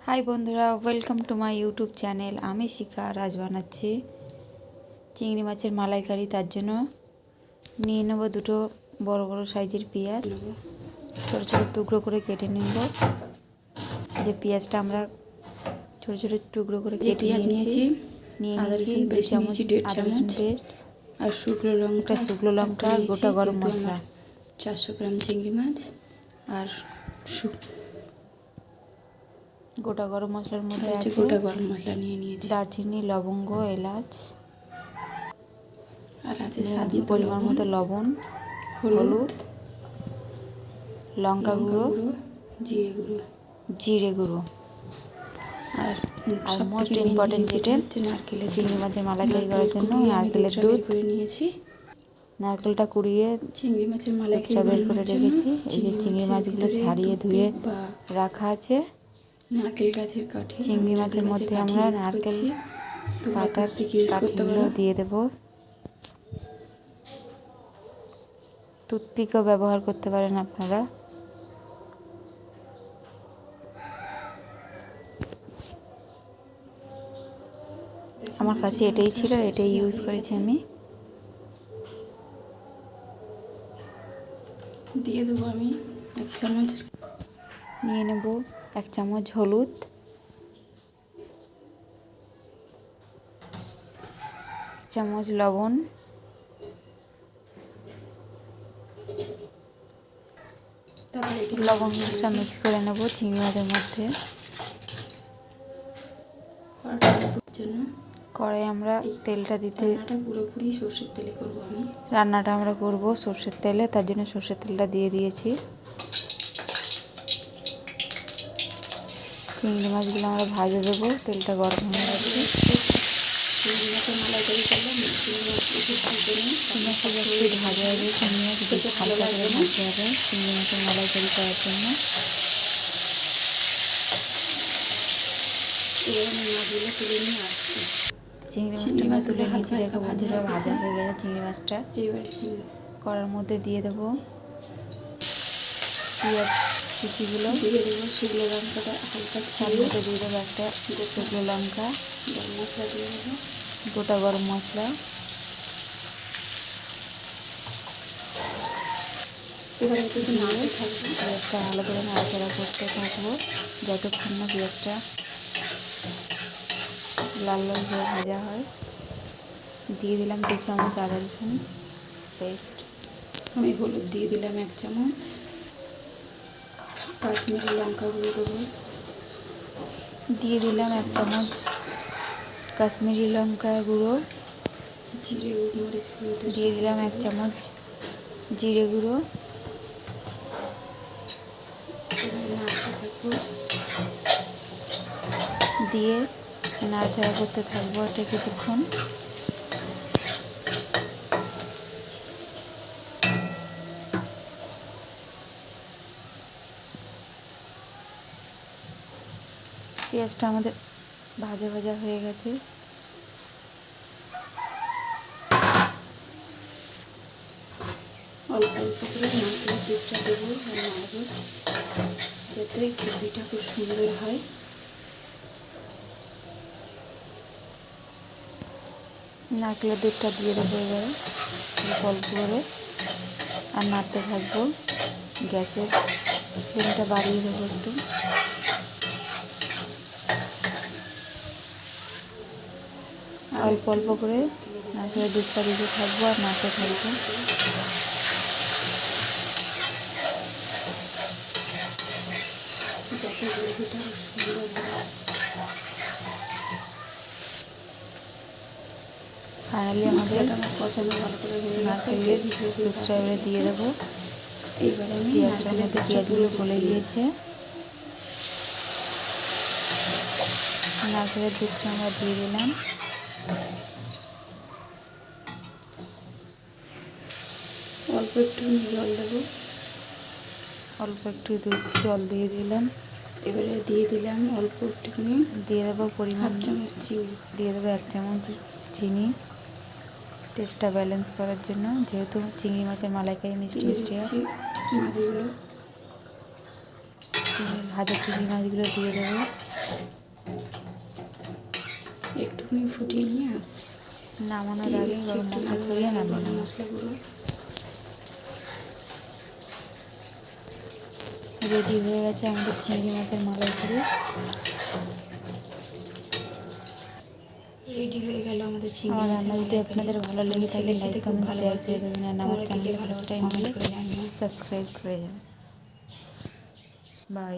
High বন্ধুরা, welcome to my YouTube channel. আমি শিখা আজ বানাচ্ছি চিংড়ি মাছের মালাইকারি। তার জন্য নিয়ে নেব দুটো বড় বড় সাইজের পেঁয়াজ, ছোট ছোট টুকরো করে কেটে নেব। যে পেঁয়াজটা আমরা ছোট ছোট টুকরো করে কেটে নিয়েছি, নিয়ে নিয়েছি 2 চামচ আদা রসুন পেস্ট আর শুকনো লঙ্কা আর গোটা গরম মশলা, 400 গ্রাম চিংড়ি মাছ আর গোটা গরম মশলার মধ্যে আছে গোটা গরম মশলা নিয়ে নিয়েছি, দারচিনি, লবঙ্গ, এলাচ, আর আছে স্বাদ পরিমাণ মতো লবণ, হলুদ, লঙ্কা গুঁড়ো, জিরে গুঁড়ো আর মোস্ট ইম্পর্টেন্ট যেটা চিংড়ি মাছের মালাইকারি করার জন্য নারকেলের দুধ করে নিয়েছি। নারকেলটা কুড়িয়ে চিংড়ি মাছের মালাইকারি বের করে রেখেছি। এই যে চিংড়ি মাছগুলো ছাড়িয়ে ধুয়ে রাখা আছে। নারকেল গাছের কাঠি, চিংড়ি মাছের মধ্যে আমরা নারকেল পাতার কাঠিগুলো দিয়ে দেব। টুথপিকও ব্যবহার করতে পারেন আপনারা। আমার কাছে এটাই ছিল, এটাই ইউজ করেছি আমি। দিয়ে দেবো আমি 1 চামচ, নিয়ে নেব 1 চামচ হলুদ, 1 চামচ লবণ, লবণটা মিক্স করে নেব চিংড়ি মাছের মধ্যে। কড়াই আমরা তেলটা দিতে, পুরোপুরি সরষের তেলে করবো আমি রান্নাটা আমরা করব সরষের তেলে, তার জন্য সরষের তেলটা দিয়ে দিয়েছি। চিংড়ি মাছগুলো আমরা ভাজে দেবো, তেলটা গরম হয়ে গেছে। চিংড়ি মাছের মালাইকারি করলে চিংড়ি মাছ একটু ভাজা হবে, চিংড়ি মাছ বেশি হালকা করে ভাজতে হবে চিংড়ি মাছের মালাইকারি করার জন্য। এবার আমি মাছগুলো তুলে নিয়ে আসছি। চিংড়ি মাছ তুলে নিয়েছি, দেখো বন্ধুরা ভাজা হয়ে গেছে চিংড়ি মাছটা। এবার কড়ার মধ্যে দিয়ে দেবো পেঁয়াজ কুচিগুলো, দিয়ে দেবো শুকনো লঙ্কাটা হালকা সামনে দিয়ে দেবো একটা শুকনো লঙ্কা, গরম মশলা দিয়ে দেবো, গোটা গরম মশলা। এবার একটু নাড়তে থাকবো, পেঁয়াজটা ভালো করে নাড়াচাড়া করতে থাকবো যতক্ষণ না পেঁয়াজটা লাল লাল করে ভাজা হয়। দিয়ে দিলাম 2 চামচ আদা রসুন পেস্ট। আমি হলুদ দিয়ে দিলাম 1 চামচ, কাশ্মীরি লঙ্কা গুঁড়ো দেবো, দিয়ে দিলাম 1 চামচ কাশ্মীরি লঙ্কা গুঁড়ো, জিরে মরিচ গুঁড়ো দিয়ে দিলাম 1 চামচ জিরে গুঁড়ো। দিয়ে নাড়াচাড়া করতে থাকবো এটা কিছুক্ষণ। পেঁয়াজটা আমাদের ভাজা ভাজা হয়ে গেছে। অল্প অল্প করে নারকেলের দুধটা দেবো আর নাড়বো যাতে গ্রেভিটা খুব সুন্দর হয়। নারকেলের দুধটা দিয়ে দেবো এবারে অল্প করে, আর নাড়তে থাকবো। গ্যাসের ফ্লেমটা বাড়িয়ে দেবো একটু। অল্প অল্প করে নারকেলের দুধটা দিতে থাকবো আর নাড়তে থাকবো। ফাইনালি আমাদের কষানো ভালো করে হয়ে গেছে। নারকেলের দুধটা এবারে দিয়ে দেবো। এইবারে আমি পেঁয়াজটার মধ্যে পেঁয়াজগুলো গলে গিয়েছে। নারকেলের দুধটা আমরা দিয়ে দিলাম। অল্প একটু জল দেবো, অল্প একটু জল দিয়ে দিলাম। এবারে দিয়ে দিলাম অল্প একটুখানি, দিয়ে দেবো পরিমাণ 1/2 চামচ চিনি, দিয়ে দেবো 1 চামচ চিনি টেস্টটা ব্যালেন্স করার জন্য, যেহেতু চিংড়ি মাছের মালাইকারি মিষ্টি মিষ্টি। মাছগুলো ভাজা চিংড়ি মাছগুলো দিয়ে দেবো। এক্ষুনি ফুটিয়ে নিয়ে আসছি। নামানোর দিয়ে আগে দিচ্ছি গরম একটু মশলা ভালো ছড়িয়ে করে নামিয়ে গরম নেব। মশলা গুঁড়ো। রেডি হয়ে গেছে আমাদের চিংড়ি মাছের মালাইকারি। রেডি হয়ে গেল আমাদের চিংড়ি আমার মাছের রান্না যদি মালাইকারি। আপনাদের ভালো আমার লেগে থাকে ছেলে লাইক খেতে খুব কমেন্ট শেয়ার ভালোবাসে। করে দেবেন, আর আমার তোমরা কে কে চ্যানেলে ফার্স্ট ভালোবাসো টাইম কমেন্ট হলে করে জানিও। সাবস্ক্রাইব করে যাবেন। বাই।